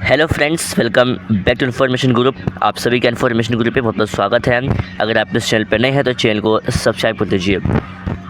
Hello friends, welcome back to information group. आप सभी का इन्फॉर्मेशन ग्रुप पे बहुत बहुत स्वागत है। अगर आप इस चैनल पर नए हैं तो चैनल को सब्सक्राइब कर दीजिए।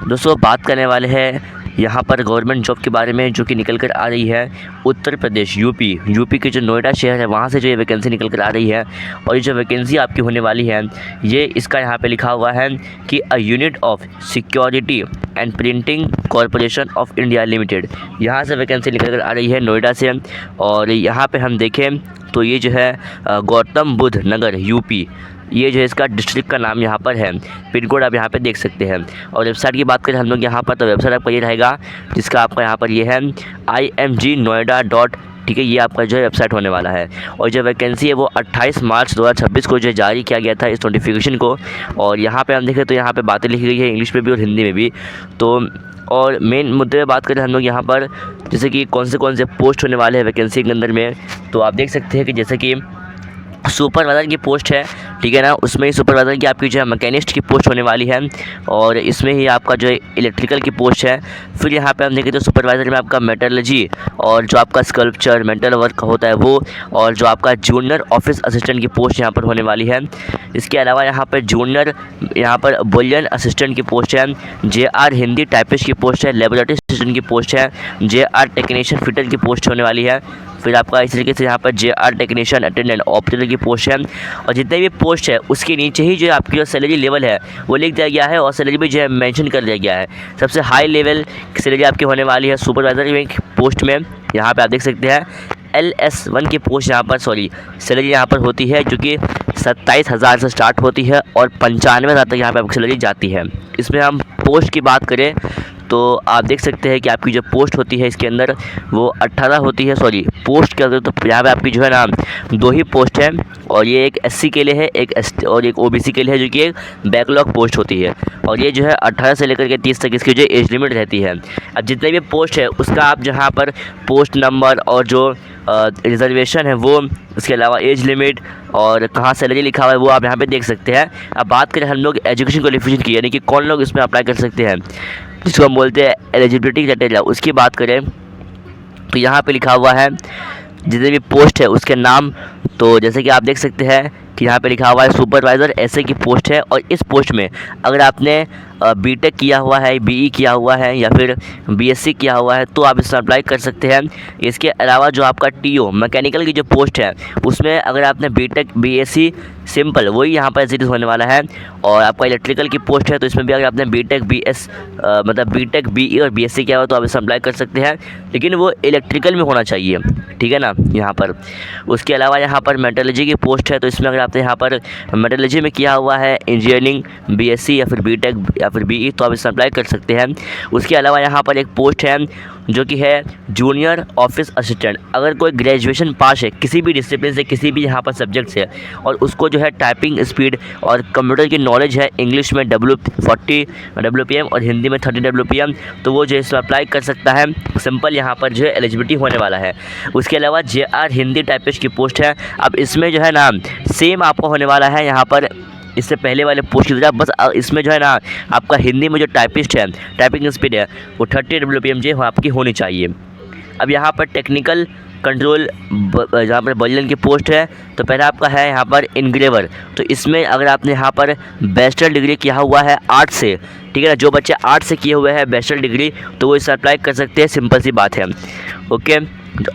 दोस्तों, बात करने वाले हैं यहाँ पर गवर्नमेंट जॉब के बारे में जो कि निकल कर आ रही है उत्तर प्रदेश यूपी के जो नोएडा शहर है वहाँ से जो ये वैकेंसी निकल कर आ रही है। और ये जो वैकेंसी आपकी होने वाली है ये इसका यहाँ पे लिखा हुआ है कि a unit of security and printing corporation of India limited, यहाँ से वैकेंसी निकल कर आ रही है नोएडा से। और यहाँ पे हम देखें तो ये जो है गौतम बुद्ध नगर यूपी, ये जो है इसका डिस्ट्रिक्ट का नाम यहाँ पर है। पिन कोड आप यहाँ पे देख सकते हैं। और वेबसाइट की बात करें हम लोग यहाँ पर तो वेबसाइट आपका ये रहेगा जिसका आपका यहाँ पर ये है imgnoida. ठीक है, ये आपका जो है वेबसाइट होने वाला है। और जो वैकेंसी है वो 28 मार्च 2026 को जो जारी किया गया था इस नोटिफिकेशन को। और यहाँ पे हम देखें तो यहाँ पे बातें लिखी गई है इंग्लिश में भी और हिंदी में भी। तो और मेन मुद्दे में बात करें हम लोग यहाँ पर जैसे कि कौन से पोस्ट होने वाले हैं वैकेंसी के अंदर में, तो आप देख सकते हैं कि जैसे कि सुपरवाइज़र की पोस्ट है, ठीक है ना, उसमें ही सुपरवाइज़र की आपकी जो है मैकेनिस्ट की पोस्ट होने वाली है। और इसमें ही आपका जो है इलेक्ट्रिकल की पोस्ट है। फिर यहाँ पे हम देखें तो सुपरवाइज़र में आपका मेटलर्जी और जो आपका स्कल्पचर मेटल वर्क होता है वो, और जो आपका जूनियर ऑफिस असिस्टेंट की पोस्ट यहाँ पर होने वाली है। इसके अलावा यहाँ पर जूनियर यहाँ पर बुलियन असिस्टेंट की पोस्ट है, JR हिंदी टाइपिस्ट की पोस्ट है, लेबोरेटरी असिस्टेंट की पोस्ट है, JR टेक्नीशियन फिटर की पोस्ट होने वाली है। फिर आपका इस तरीके से यहाँ पर JR टेक्नीशियन अटेंडेंट ऑपरेटर की पोस्ट है। और जितने भी पोस्ट है उसके नीचे ही जो आपकी जो सैलरी लेवल है वो लिख दिया गया है और सैलरी भी जो है मेंशन कर दिया गया है। सबसे हाई लेवल की सैलरी आपकी होने वाली है सुपरवाइज़र में पोस्ट में। यहाँ पे आप देख सकते हैं LS1 की पोस्ट यहाँ पर सैलरी यहाँ पर होती है जो कि 27,000 से स्टार्ट होती है और 95,000 तक यहाँ पर आपकी सैलरी जाती है। इसमें हम पोस्ट की बात करें तो आप देख सकते हैं कि आपकी जो पोस्ट होती है इसके अंदर वो 18 होती है। पोस्ट के अंदर तो यहाँ पे आपकी जो है ना 2 ही पोस्ट है। और ये एक SC के लिए है, एक ST और एक OBC के लिए है जो कि एक बैकलॉग पोस्ट होती है। और ये जो है 18 से लेकर के 30 तक इसकी जो एज लिमिट रहती है। अब जितने भी पोस्ट है उसका आप जहाँ पर पोस्ट नंबर और जो रिजर्वेशन है वो, उसके अलावा एज लिमिट और कहाँ सैलरी लिखा हुआ है वो आप यहाँ पे देख सकते हैं। अब बात करें हम लोग एजुकेशन क्वालिफिकेशन की, यानी कि कौन लोग इसमें अप्लाई कर सकते हैं जिसको हम बोलते हैं एलिजिबिलिटी क्राइटेरिया, उसकी बात करें तो यहाँ पे लिखा हुआ है जितने भी पोस्ट है उसके नाम। तो जैसे कि आप देख सकते हैं कि यहाँ पे लिखा हुआ है सुपरवाइज़र ऐसे की पोस्ट है। और इस पोस्ट में अगर आपने BTech किया हुआ है, BE किया हुआ है या फिर BSc किया हुआ है तो आप इसमें अप्लाई कर सकते हैं। इसके अलावा जो आपका TO मैकेनिकल की जो पोस्ट है उसमें अगर आपने BTech BSc सिंपल वही यहाँ पर एग्जिट होने वाला है। और आपका इलेक्ट्रिकल की पोस्ट है तो इसमें भी अगर आपने BTech BTech BE और BSc किया हुआ तो आप इसमें अप्लाई कर सकते हैं, लेकिन वो इलेक्ट्रिकल में होना चाहिए, ठीक है ना यहाँ पर। उसके अलावा यहाँ पर मेटलर्जी की पोस्ट है तो इसमें अगर आपने यहाँ पर मेटलर्जी में किया हुआ है इंजीनियरिंग BSc या फिर BTech या फिर BE तो आप इसमें अप्लाई कर सकते हैं। उसके अलावा यहाँ पर एक पोस्ट है जो कि है जूनियर ऑफिस असिस्टेंट। अगर कोई ग्रेजुएशन पास है किसी भी डिसिप्लिन से, किसी भी यहाँ पर सब्जेक्ट से, और उसको जो है टाइपिंग स्पीड और कंप्यूटर की नॉलेज है इंग्लिश में 40 WPM और हिंदी में 30 WPM, तो वो जो है इसमें अप्लाई कर सकता है। सिंपल यहाँ पर जो है एलिजिबिलिटी होने वाला है। उसके अलावा JR हिंदी टाइपिस्ट की पोस्ट है। अब इसमें जो है ना सेम आपका होने वाला है यहाँ पर इससे पहले वाले पोस्ट की तरह, बस इसमें जो है ना आपका हिंदी में जो टाइपिस्ट है टाइपिंग स्पीड है वो 30 WPM जो आपकी होनी चाहिए। अब यहाँ पर टेक्निकल कंट्रोल जहाँ पर बलियन की पोस्ट है तो पहला आपका है यहाँ पर इनग्रेवर। तो इसमें अगर आपने यहाँ पर बैचलर डिग्री किया हुआ है आर्ट से, ठीक है ना, जो बच्चे आर्ट से किए हुए हैं बैचलर डिग्री तो वो इसे अप्लाई कर सकते हैं, सिंपल सी बात है, ओके।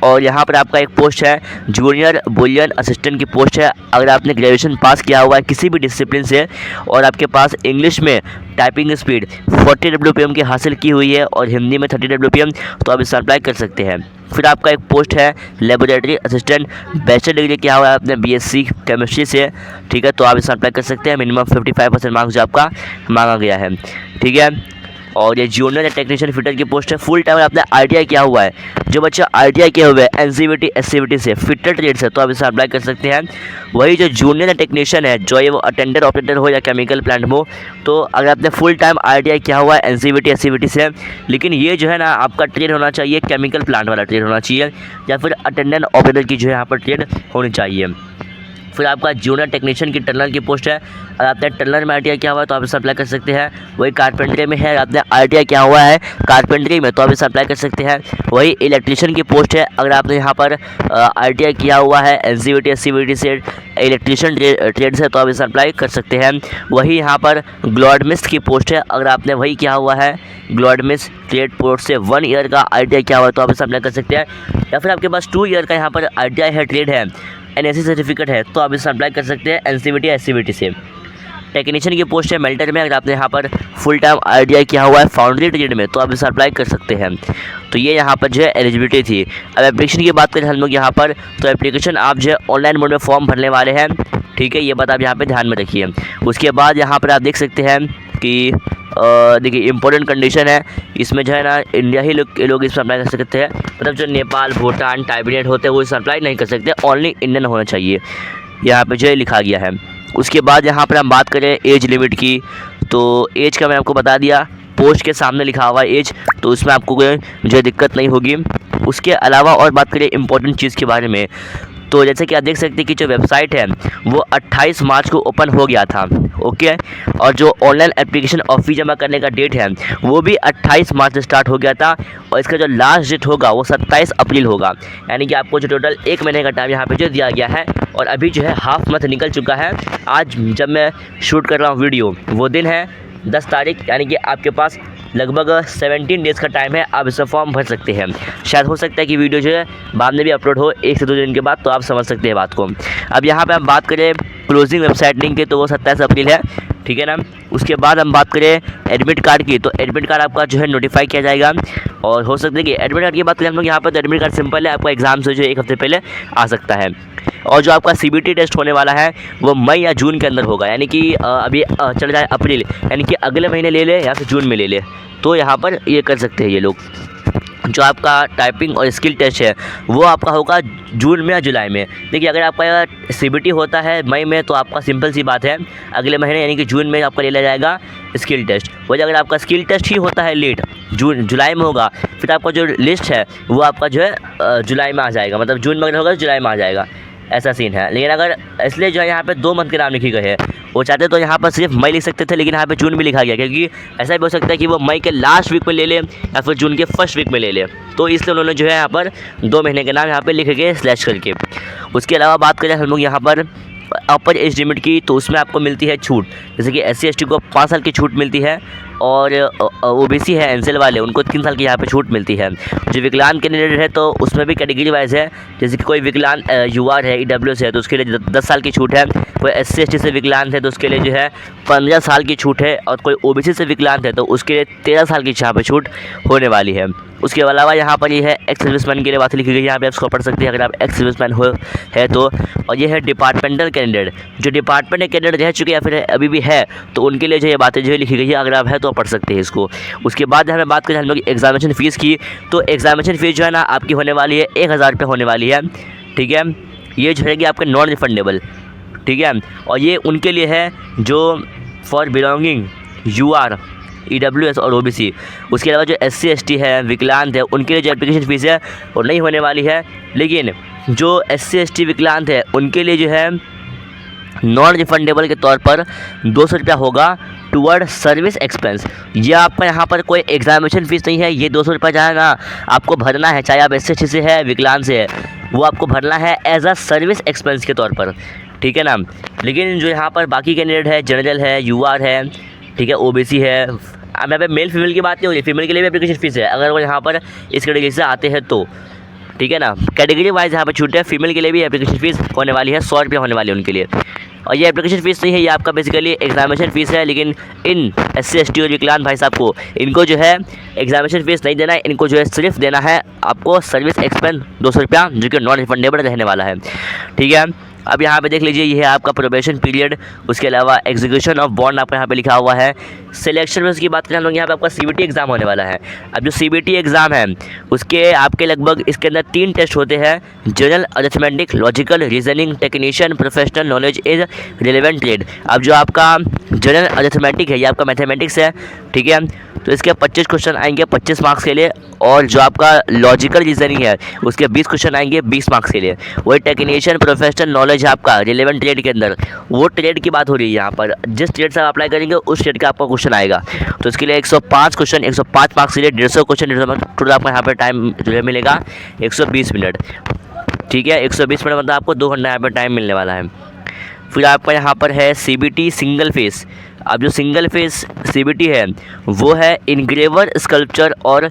और यहाँ पर आपका एक पोस्ट है जूनियर बुलियन असिस्टेंट की पोस्ट है। अगर आपने ग्रेजुएशन पास किया हुआ है किसी भी डिसिप्लिन से और आपके पास इंग्लिश में टाइपिंग स्पीड 40 WPM की हासिल की हुई है और हिंदी में 30 WPM तो आप इसे अप्लाई कर सकते हैं। फिर आपका एक पोस्ट है लेबोरेटरी असिस्टेंट, बैचलर डिग्री किया हुआ है आपने BSc केमिस्ट्री से, ठीक है, तो आप इसे अप्लाई कर सकते हैं। मिनिमम 55% मार्क्स जो आपका मांगा गया है, ठीक है। और ये जूनियर टेक्नीशियन फिटर की पोस्ट है। फुल टाइम आपने ITI किया हुआ है, जो बच्चा ITI किए हुए हैं NCVT SCVT से फिटर ट्रेड से तो आप इसे अप्लाई कर सकते हैं। वही जो जूनियर टेक्नीशियन है जो ये वो अटेंडर ऑपरेटर हो या केमिकल प्लांट में हो, तो अगर आपने फुल टाइम ITI किया हुआ है NCVT SCVT से, लेकिन ये जो है ना आपका ट्रेड होना चाहिए केमिकल प्लांट वाला ट्रेड होना चाहिए या फिर अटेंडेंट ऑपरेटर की जो है यहाँ पर ट्रेड होनी चाहिए। फिर आपका जूनियर टेक्नीशियन की टनल की पोस्ट है। अगर आपने टनल में ITI किया हुआ है तो आप इसे अप्लाई कर सकते हैं। वही कारपेंटरी में है, आपने ITI किया हुआ है कारपेंटरी में तो आप इसे अप्लाई कर सकते हैं। वही इलेक्ट्रीशियन की पोस्ट है, अगर आपने यहाँ पर ITI किया हुआ है NCVT SCVT से इलेक्ट्रीशियन ट्रेड से तो आप इसे अप्लाई कर सकते हैं। वही यहाँ पर ग्लॉडमिस्ट की पोस्ट है, अगर आपने वही किया हुआ है ग्लॉडमिस्ट ट्रेड पोर्ट से 1 ईयर का ITI किया हुआ है तो आप इसे अप्लाई कर सकते हैं। या फिर आपके पास 2 ईयर का यहाँ पर ITI है, ट्रेड है, NSE सर्टिफिकेट है तो आप इसे अप्लाई कर सकते हैं NCVT SCVT से। टेक्नीशियन की पोस्ट है मेल्टर में, अगर आपने यहाँ पर फुल टाइम ITI किया हुआ है फाउंड्री ट्रेड में तो आप इसे अप्लाई कर सकते हैं। तो ये यहाँ पर जो है एलिजिबिलिटी थी। अब एप्लीकेशन की बात करें हम लोग यहाँ पर, तो एप्लीकेशन आप जो है ऑनलाइन मोड में फॉर्म भरने वाले हैं, ठीक है, ये बात आप यहाँ पे ध्यान में रखिए। उसके बाद यहाँ पर आप देख सकते हैं कि देखिए इंपॉर्टेंट कंडीशन है, इसमें जो है ना इंडिया ही लोग इसमें अप्लाई कर सकते हैं, मतलब जो नेपाल भूटान टाइबेट होते हैं वो इसमें अप्लाई नहीं कर सकते, ओनली इंडियन होना चाहिए, यहाँ पे जो है लिखा गया है। उसके बाद यहाँ पर हम बात करें एज लिमिट की, तो एज का मैं आपको बता दिया, पोस्ट के सामने लिखा हुआ एज, तो उसमें आपको कोई जो दिक्कत नहीं होगी। उसके अलावा और बात करें इंपॉर्टेंट चीज़ के बारे में, तो जैसे कि आप देख सकते हैं कि जो वेबसाइट है वो 28 मार्च को ओपन हो गया था, ओके, और जो ऑनलाइन एप्लीकेशन और फी जमा करने का डेट है वो भी 28 मार्च से स्टार्ट हो गया था, और इसका जो लास्ट डेट होगा वो 27 अप्रैल होगा। यानी कि आपको जो टोटल 1 महीने का टाइम यहाँ पे जो दिया गया है, और अभी जो है हाफ मंथ निकल चुका है। आज जब मैं शूट कर रहा हूँ वीडियो वो दिन है 10 तारीख, यानी कि आपके पास लगभग 17 डेज़ का टाइम है, आप इसमें फॉर्म भर सकते हैं। शायद हो सकता है कि वीडियो जो है बाद में भी अपलोड हो 1 से 2 दिन के बाद, तो आप समझ सकते हैं बात को। अब यहाँ पे हम बात करें क्लोजिंग वेबसाइट लिंक की, तो वो 27 अप्रैल है, ठीक है ना। उसके बाद हम बात करें एडमिट कार्ड की, तो एडमिट कार्ड आपका जो है नोटिफाई किया जाएगा, और हो सकता है कि एडमिट कार्ड की बात करें हम लोग यहाँ पर, तो एडमिट कार्ड सिंपल है, आपका एग्जाम से जो 1 हफ्ते पहले आ सकता है। और जो आपका CBT टेस्ट होने वाला है वो मई या जून के अंदर होगा, यानी कि अभी चल जाए अप्रैल, यानी कि अगले महीने ले ले या फिर जून में ले ले, तो यहाँ पर ये कर सकते हैं ये लोग। जो आपका टाइपिंग और स्किल टेस्ट है वो आपका होगा जून में या जुलाई में। देखिए अगर आपका CBT होता है मई में तो आपका सिंपल सी बात है, अगले महीने यानी कि जून में आपका ले लिया जाएगा स्किल टेस्ट। वही अगर आपका स्किल टेस्ट ही होता है लेट जुलाई में होगा, फिर आपका जो लिस्ट है वो आपका जो है जुलाई में आ जाएगा, मतलब जून में अगर होगा तो जुलाई में आ जाएगा, ऐसा सीन है। लेकिन अगर इसलिए जो है यहाँ पे 2 मंथ के नाम लिखे गए हैं, वो चाहते तो यहाँ पर सिर्फ मई लिख सकते थे, लेकिन यहाँ पे जून भी लिखा गया, क्योंकि ऐसा भी हो सकता है कि वो मई के लास्ट वीक में ले ले या फिर जून के फर्स्ट वीक में ले ले, तो इसलिए उन्होंने जो है यहाँ पर 2 महीने के नाम यहाँ पे लिखे गए स्लैश करके। उसके अलावा बात करें हम लोग यहाँ पर अपर एज लिमिट की, तो उसमें आपको मिलती है छूट, जैसे कि SC ST को 5 साल की छूट मिलती है, और OBC है NCL वाले उनको 3 साल की यहाँ पे छूट मिलती है। जो विकलांग कैंडिडेट है तो उसमें भी कैटेगरी वाइज है, जैसे कि कोई विकलांग UR है EWS है तो उसके लिए 10 साल की छूट है, कोई SC ST से विकलांग है तो उसके लिए जो है 15 साल की छूट है, और कोई OBC से विकलांग है तो उसके लिए 13 साल की यहाँ पे छूट होने वाली है। उसके अलावा यहाँ पर ये है एक्स सर्विसमैन के लिए बात लिखी गई है, यहाँ पे आप इसको पढ़ सकते हैं अगर आप एक्स सर्विसमैन हो है तो। और ये है डिपार्टमेंटल कैंडिडेट, जो डिपार्टमेंट में कैंडिडेट रह चुके या फिर अभी भी है तो उनके लिए जो ये बातें जो है लिखी गई है, अगर आप है तो पढ़ सकते हैं इसको। उसके बाद हमें बात करें हम लोग एग्जामिनेशन फ़ीस की, तो एग्जामिनेशन फ़ीस जो है ना आपकी होने वाली है 1000 रुपये होने वाली है, ठीक है। ये जो है आपके नॉन रिफंडेबल, ठीक है, और ये उनके लिए है जो फॉर बिलोंगिंग UR EWS और OBC। उसके अलावा जो SC ST है विकलांग है उनके लिए जो एप्लीकेशन फ़ीस है वो नहीं होने वाली है, लेकिन जो SC ST विकलांग है उनके लिए जो है नॉन रिफंडेबल के तौर पर 200 रुपया होगा टुवर्ड सर्विस एक्सपेंस। ये आपका यहाँ पर कोई एग्जामिनेशन फ़ीस नहीं है, ये 200 रुपया जो है ना आपको भरना है, चाहे आप SC ST से है विकलांग से है, वो आपको भरना है एज अ सर्विस एक्सपेंस के तौर पर, ठीक है ना। लेकिन जो यहाँ पर बाकी कैंडिडेट है जनरल है UR है, ठीक है, OBC है, अब यहाँ पे मेल फीमेल की बात नहीं हो रही, फीमेल के लिए भी एप्लीकेशन फ़ीस है अगर वो यहाँ पर इस कैटेगरी से आते हैं तो, ठीक है ना। कैटेगरी वाइज यहाँ पर छूट है, फीमेल के लिए भी एप्लीकेशन फ़ीस होने वाली है 100 रुपये होने वाली है उनके लिए। और ये एप्लीकेशन फ़ीस नहीं है, ये आपका बेसिकली एग्जामिनेशन फ़ीस है, लेकिन इन SC ST और विकलांग भाई साहब को इनको जो है एग्जामिनेशन फ़ीस नहीं देना है, इनको जो है सिर्फ देना है आपको सर्विस एक्सपेंस 200 रुपया, जो कि नॉन रिफंडेबल रहने वाला है, ठीक है। अब यहाँ पे देख लीजिए ये है आपका प्रोबेशन पीरियड, उसके अलावा एग्जीक्यूशन ऑफ बॉन्ड आपका यहाँ पे लिखा हुआ है। सिलेक्शन में उसकी बात करें हम लोग यहाँ पे आपका CBT एग्ज़ाम होने वाला है। अब जो CBT एग्ज़ाम है उसके आपके लगभग इसके अंदर 3 टेस्ट होते हैं, general arithmetic, logical reasoning, technician, professional knowledge is relevant trade. अब जो आपका जनरल अरिथमेटिक है ये आपका मैथमेटिक्स है, ठीक है, तो इसके 25 क्वेश्चन आएंगे 25 मार्क्स के लिए, और जो आपका लॉजिकल रीजनिंग है उसके 20 क्वेश्चन आएंगे 20 मार्क्स के लिए। वही टेक्नीशियन, प्रोफेशनल नॉलेज नॉलेज है आपका रिलेवेंट ट्रेड के अंदर, वो ट्रेड की बात हो रही है यहाँ पर। जिस ट्रेड से आप अप्लाई करेंगे उस ट्रेड का आपका क्वेश्चन आएगा। तो इसके लिए 105 क्वेश्चन, 105 मार्क्स के लिए 150 क्वेश्चन, 150 मार्क्स टोटल आपको यहाँ पर टाइम जो है मिलेगा 120 मिनट। ठीक है, 120 मिनट मतलब आपको 2 घंटा यहाँ पर टाइम मिलने वाला है। फिर आपका यहाँ पर है CBT सिंगल फेस। अब जो सिंगल फेस CBT है वो है इनग्रेवर, स्कल्पचर और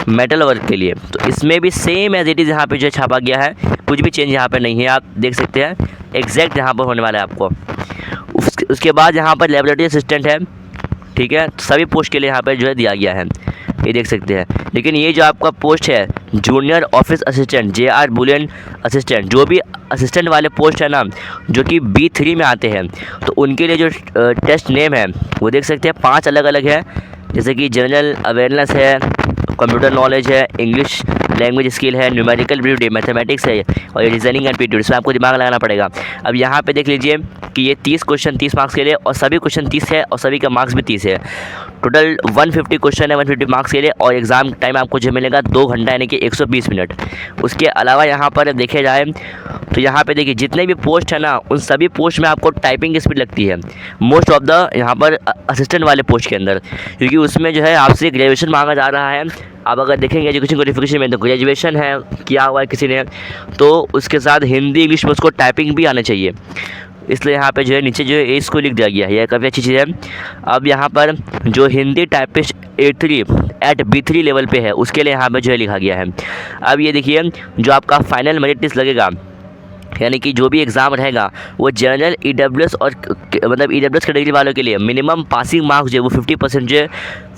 मेटल वर्क के लिए। तो इसमें भी सेम एज इट इज़ यहाँ पे जो छापा गया है, कुछ भी चेंज यहाँ पे नहीं है, आप देख सकते हैं एग्जैक्ट यहाँ पर होने वाला है आपको। उसके बाद यहाँ पर लेबोरेटरी असिस्टेंट है। ठीक है, सभी पोस्ट के लिए यहाँ पर जो है दिया गया है, ये देख सकते हैं। लेकिन ये जो आपका पोस्ट है junior office assistant, JR Boolean assistant, जो भी असिस्टेंट वाले पोस्ट है ना जो कि B3 में आते हैं, तो उनके लिए जो टेस्ट नेम है वो देख सकते हैं 5 अलग अलग है। जैसे कि जनरल अवेयरनेस है, कंप्यूटर नॉलेज है, इंग्लिश लैंग्वेज स्किल है, न्यूमेरिकल एबिलिटी, मैथमेटिक्स है और ये रीजनिंग एंड एप्टीट्यूड, इसमें आपको दिमाग लगाना पड़ेगा। अब यहाँ पे देख लीजिए कि ये 30 क्वेश्चन 30 मार्क्स के लिए, और सभी क्वेश्चन 30 है और सभी का मार्क्स भी 30 है। टोटल 150 क्वेश्चन है 150 मार्क्स के लिए, और एग्ज़ाम टाइम आपको जो मिलेगा 2 घंटा यानी कि 120 मिनट। उसके अलावा यहाँ पर देखे जाए तो यहाँ पे देखिए जितने भी पोस्ट है ना उन सभी पोस्ट में आपको टाइपिंग स्पीड लगती है मोस्ट ऑफ द यहाँ पर असिस्टेंट वाले पोस्ट के अंदर, क्योंकि उसमें जो है आपसे ग्रेजुएशन मांगा जा रहा है। आप अगर देखेंगे एजुकेशन क्वालिफिकेशन में तो ग्रेजुएशन है किया हुआ है किसी ने, तो उसके साथ हिंदी इंग्लिश में उसको टाइपिंग भी आना चाहिए। इसलिए यहाँ पे जो है नीचे जो है एज को लिख दिया गया है, यह काफ़ी अच्छी चीज़ है। अब यहाँ पर जो Hindi typist A3 eight B3 level पे है उसके लिए यहाँ पे जो है लिखा गया है। अब ये देखिए जो आपका फाइनल मेरिट लिस्ट लगेगा, यानी कि जो भी एग्ज़ाम रहेगा वो जनरल EWS और मतलब EWS कैटेगरी वालों के लिए मिनिमम पासिंग मार्क्स जो है वो 50% जो है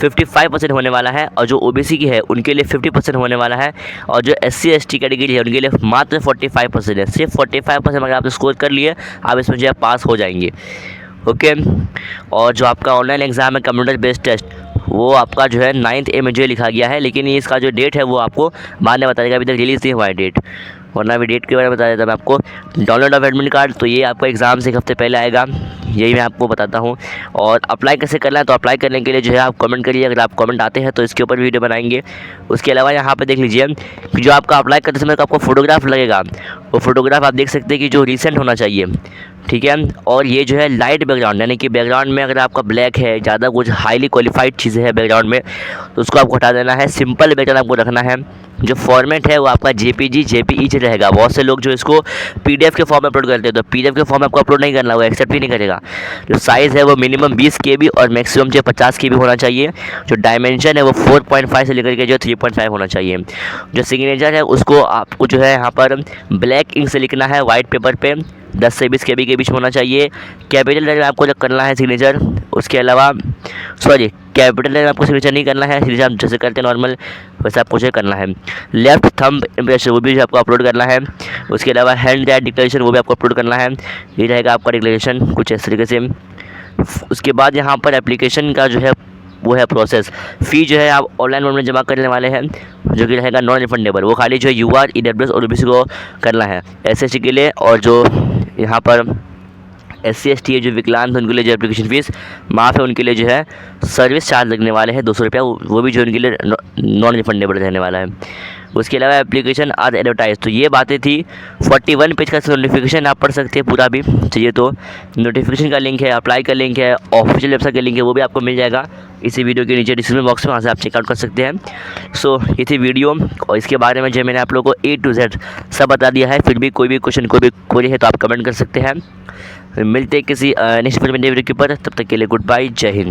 55% होने वाला है, और जो OBC की है उनके लिए 50% होने वाला है, और जो SC ST कैटेगरी है उनके लिए मात्र 45% है। सिर्फ 45% अगर आप स्कोर कर लिए आप इसमें जो है पास हो जाएंगे। ओके, और जो आपका ऑनलाइन एग्ज़ाम है कंप्यूटर बेस्ड टेस्ट, वो आपका जो है 9th A में जो लिखा गया है, लेकिन इसका जो डेट है वो आपको बाद में बताएगा, अभी तक रिलीज़ नहीं हुआ है डेट, वरना अभी डेट के बारे में बता देता मैं आपको। डाउनलोड ऑफ एडमिट कार्ड, तो ये आपको एग्ज़ाम से 1 हफ्ते पहले आएगा, यही मैं आपको बताता हूँ। और अप्लाई कैसे करना है, तो अप्लाई करने के लिए जो है आप कमेंट करिए, अगर आप कमेंट आते हैं तो इसके ऊपर वीडियो बनाएंगे। उसके अलावा यहाँ पे देख लीजिए कि जो आपका अप्लाई करते समय आपको फ़ोटोग्राफ लगेगा, वो फ़ोटोग्राफ आप देख सकते हैं कि जो रिसेंट होना चाहिए। ठीक है, और ये जो है लाइट बैकग्राउंड, यानी कि बैकग्राउंड में अगर आपका ब्लैक है, ज़्यादा कुछ हाईली क्वालिफाइड चीज़ें हैं बैकग्राउंड में, तो उसको आपको हटा देना है। सिंपल बैकग्राउंड आपको रखना है। जो फॉर्मेट है वो आपका JPG JPEG रहेगा। बहुत से लोग जो इसको PDF के फॉर्म में अपलोड करते हैं, तो PDF के फॉर्म में आपको अपलोड नहीं करना, वो एक्सेप्ट ही नहीं करेगा। जो साइज़ है वो मिनिमम 20 KB और मैक्सिमम जो 50 KB होना चाहिए। जो डायमेंशन है वो 4.5 से लेकर के जो 3.5 होना चाहिए। जो सिग्नेचर है उसको आपको जो है यहाँ पर ब्लैक इंक से लिखना है वाइट पेपर पे, 10 से 20 KB के बीच में होना चाहिए। कैपिटल लेटर में आपको जब करना है सिग्नेचर, उसके अलावा कैपिटल लेटर में आपको सिग्नेचर नहीं करना है, सिग्नेचर आप जैसे करते हैं नॉर्मल वैसे आपको जो करना है। लेफ्ट थंब इम्प्रेशन वो भी आपको अपलोड करना है। उसके अलावा हैंड राइट डिक्लेरेशन वो भी आपको अपलोड करना है। ये रहेगा आपका डिक्लेरेशन कुछ इस तरीके से। उसके बाद यहाँ पर एप्लीकेशन का जो है वो है प्रोसेस। फ़ी जो है आप ऑनलाइन मोड में जमा करने वाले हैं, जो कि रहेगा नॉन रिफंडेबल। वो खाली जो है UR EWS और OBC को करना है, SST के लिए। और जो यहाँ पर SC ST है जो विकलांग उनके लिए जो एप्लीकेशन फ़ीस माफ़ है, उनके लिए जो है सर्विस चार्ज लगने वाले हैं 200 रुपया, वो भी जो उनके लिए नॉन रिफंडेबल रहने वाला है। उसके अलावा एप्लीकेशन आज एडवर्टाइज, तो ये बातें थी। 41 पेज का नोटिफिकेशन आप पढ़ सकते हैं, पूरा भी चाहिए तो नोटिफिकेशन का लिंक है, अप्लाई का लिंक है, ऑफिशियल वेबसाइट का लिंक है, वो भी आपको मिल जाएगा इसी वीडियो के नीचे डिस्क्रिप्शन बॉक्स में, वहाँ से आप चेकआउट कर सकते हैं। सो ये थी वीडियो, और इसके बारे में जो मैंने आप लोगों को A to Z सब बता दिया है। फिर भी कोई भी क्वेश्चन कोई भी क्वेरी है तो आप कमेंट कर सकते हैं। मिलते हैं किसी नेक्स्ट वीडियो के ऊपर, तब तक के लिए गुड बाय, जय हिंद।